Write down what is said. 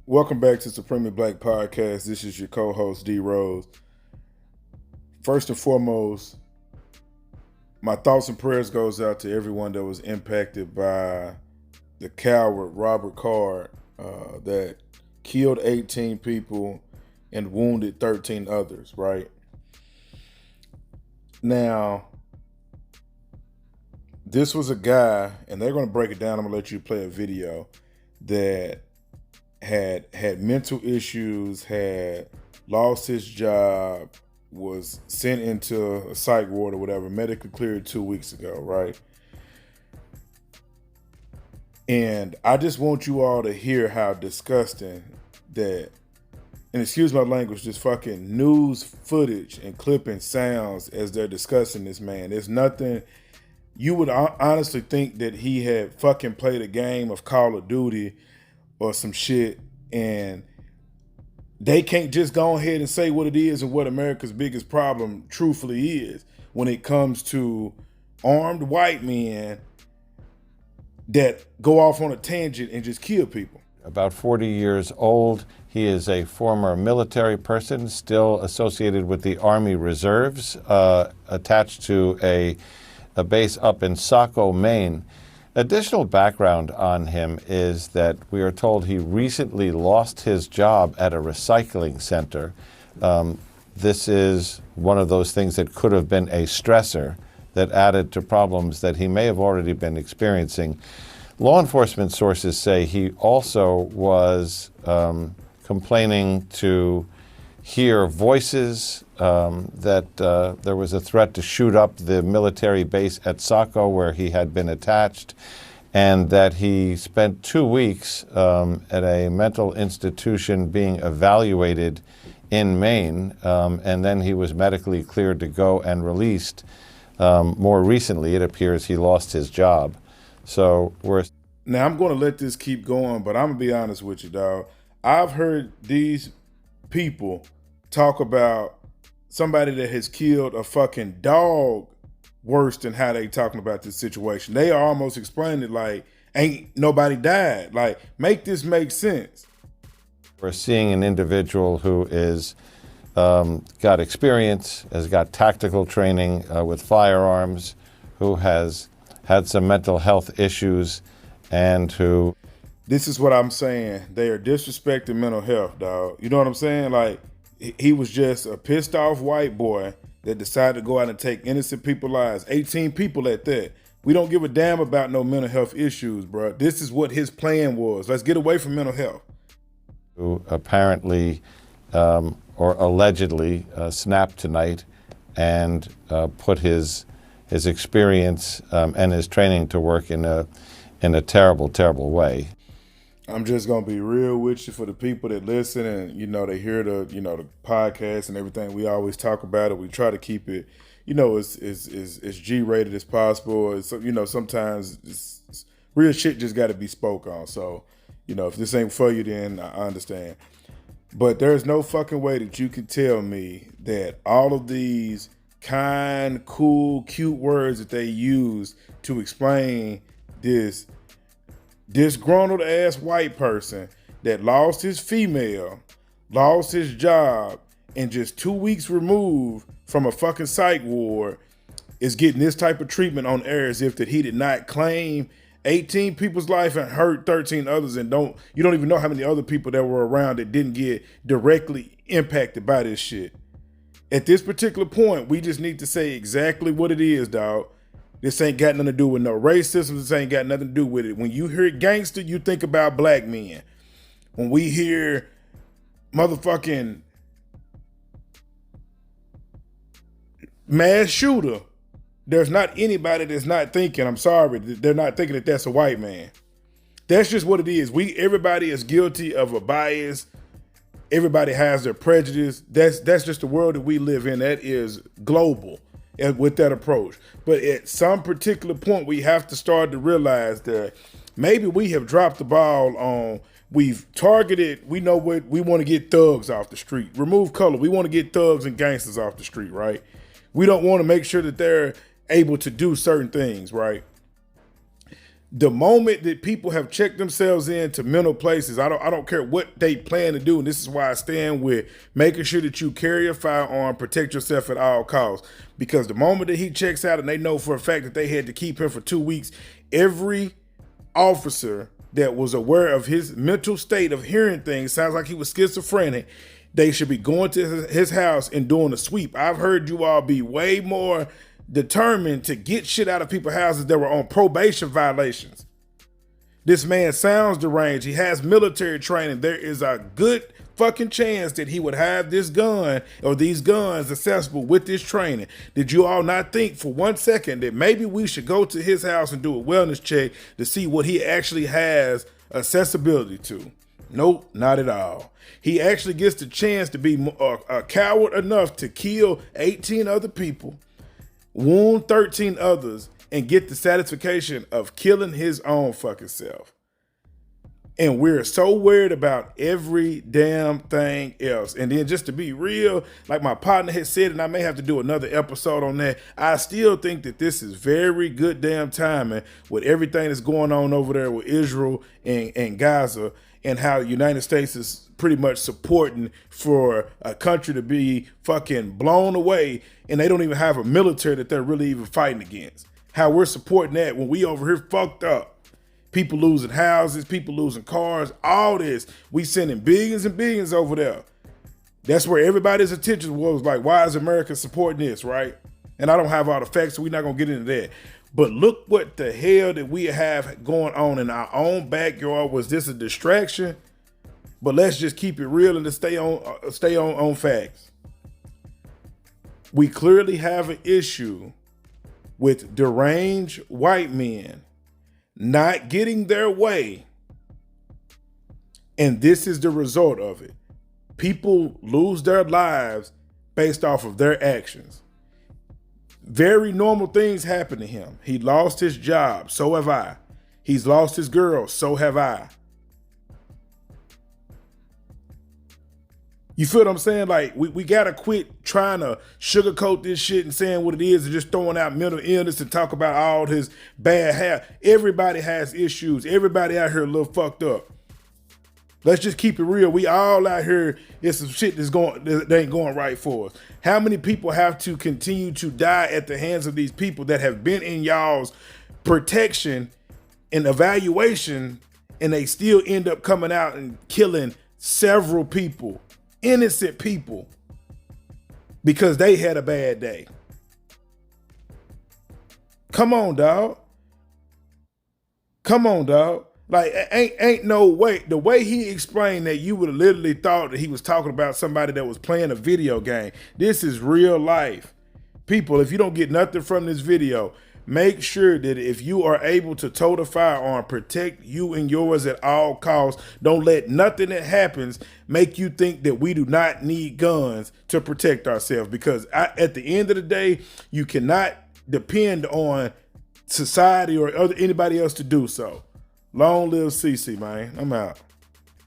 Welcome back to Supremely Black Podcast. This is your co-host D Rose. First and foremost, my thoughts and prayers goes out to everyone that was impacted by the coward Robert Card that killed 18 people and wounded 13 others, right? Now, this was a guy, and they're going to break it down. I'm going to let you play a video that had mental issues, had lost his job, was sent into a psych ward or whatever, medically cleared 2 weeks ago, right? And I just want you all to hear how disgusting that, and excuse my language, this fucking news footage and clipping sounds as they're discussing this man. There's nothing, you would honestly think that he had fucking played a game of Call of Duty or some shit, and they can't just go ahead and say what it is and what America's biggest problem truthfully is when it comes to armed white men that go off on a tangent and just kill people. About 40 years old. He is a former military person, still associated with the Army Reserves, attached to a base up in Saco, Maine. Additional background on him is that we are told he recently lost his job at a recycling center. This is one of those things that could have been a stressor that added to problems that he may have already been experiencing. Law enforcement sources say he also was complaining to hear voices, that there was a threat to shoot up the military base at Saco where he had been attached, and that he spent 2 weeks at a mental institution being evaluated in Maine, and then he was medically cleared to go and released. More recently, it appears he lost his job. So Now, I'm going to let this keep going, but I'm going to be honest with you, dog. I've heard these people talk about somebody that has killed a fucking dog worse than how they talking about this situation. They are almost explaining it like ain't nobody died. Like, make this make sense. we're seeing an individual who is got experience, has got tactical training with firearms, who has had some mental health issues, and who... This is what I'm saying. They are disrespecting mental health, dog. You know what I'm saying? Like, he was just a pissed off white boy that decided to go out and take innocent people's lives. 18 people at that. We don't give a damn about no mental health issues, bro. This is what his plan was. Let's get away from mental health. Who apparently or allegedly snapped tonight and put his experience and his training to work in a terrible, terrible way. I'm just gonna be real with you for the people that listen and they hear the the podcast and everything. We always talk about it. We try to keep it as G-rated as possible. It's, sometimes it's real shit just got to be spoke on. So if this ain't for you, then I understand. But there's no fucking way that you can tell me that all of these kind, cool, cute words that they use to explain this disgruntled ass white person that lost his female, lost his job, and just 2 weeks removed from a fucking psych ward is getting this type of treatment on air as if that he did not claim 18 people's life and hurt 13 others, and you don't even know how many other people that were around that didn't get directly impacted by this shit. At this particular point, we just need to say exactly what it is, dog. This ain't got nothing to do with no racism. This ain't got nothing to do with it. When you hear gangster, you think about black men. When we hear motherfucking mass shooter, there's not anybody that's not thinking, I'm sorry, they're not thinking that that's a white man. That's just what it is. Everybody is guilty of a bias. Everybody has their prejudice. That's just the world that we live in. That is global with that approach. But at some particular point, we have to start to realize that maybe we have dropped the ball on, we've targeted, we know what, we want to get thugs off the street. Remove color. We want to get thugs and gangsters off the street, right? We don't want to make sure that they're able to do certain things, right? The moment that people have checked themselves into mental places, I don't care what they plan to do. And this is why I stand with making sure that you carry a firearm, protect yourself at all costs. Because the moment that he checks out and they know for a fact that they had to keep him for 2 weeks, every officer that was aware of his mental state of hearing things, sounds like he was schizophrenic, they should be going to his house and doing a sweep. I've heard you all be way more determined to get shit out of people's houses that were on probation violations. This man sounds deranged. He has military training. There is a good fucking chance that he would have this gun or these guns accessible with this training. Did you all not think for 1 second that maybe we should go to his house and do a wellness check to see what he actually has accessibility to? Nope, not at all. He actually gets the chance to be a coward enough to kill 18 other people, wound 13 others, and get the satisfaction of killing his own fucking self. And we're so worried about every damn thing else. And then just to be real, like my partner had said, and I may have to do another episode on that, I still think that this is very good damn timing with everything that's going on over there with Israel and Gaza, and how the United States is pretty much supporting for a country to be fucking blown away, and they don't even have a military that they're really even fighting against. How we're supporting that when we over here fucked up. People losing houses, people losing cars, all this. We sending billions and billions over there. That's where everybody's attention was like, why is America supporting this, right? And I don't have all the facts, so we're not going to get into that. But look what the hell that we have going on in our own backyard. Was this a distraction? But let's just keep it real and to stay on facts. We clearly have an issue with deranged white men not getting their way. And this is the result of it. People lose their lives based off of their actions. Very normal things happen to him. He lost his job, so have I. He's lost his girl, so have I. You feel what I'm saying? Like, we gotta quit trying to sugarcoat this shit and saying what it is and just throwing out mental illness and talk about all his bad habits. Everybody has issues. Everybody out here a little fucked up. Let's just keep it real. We all out here, it's some shit that ain't going right for us. How many people have to continue to die at the hands of these people that have been in y'all's protection and evaluation, and they still end up coming out and killing several people, innocent people, because they had a bad day? Come on, dog. Come on, dog. Like, ain't no way. The way he explained that, you would have literally thought that he was talking about somebody that was playing a video game. This is real life. People, if you don't get nothing from this video, make sure that if you are able to tote a firearm, protect you and yours at all costs. Don't let nothing that happens make you think that we do not need guns to protect ourselves. Because at the end of the day, you cannot depend on society or anybody else to do so. Long live CC, man. I'm out.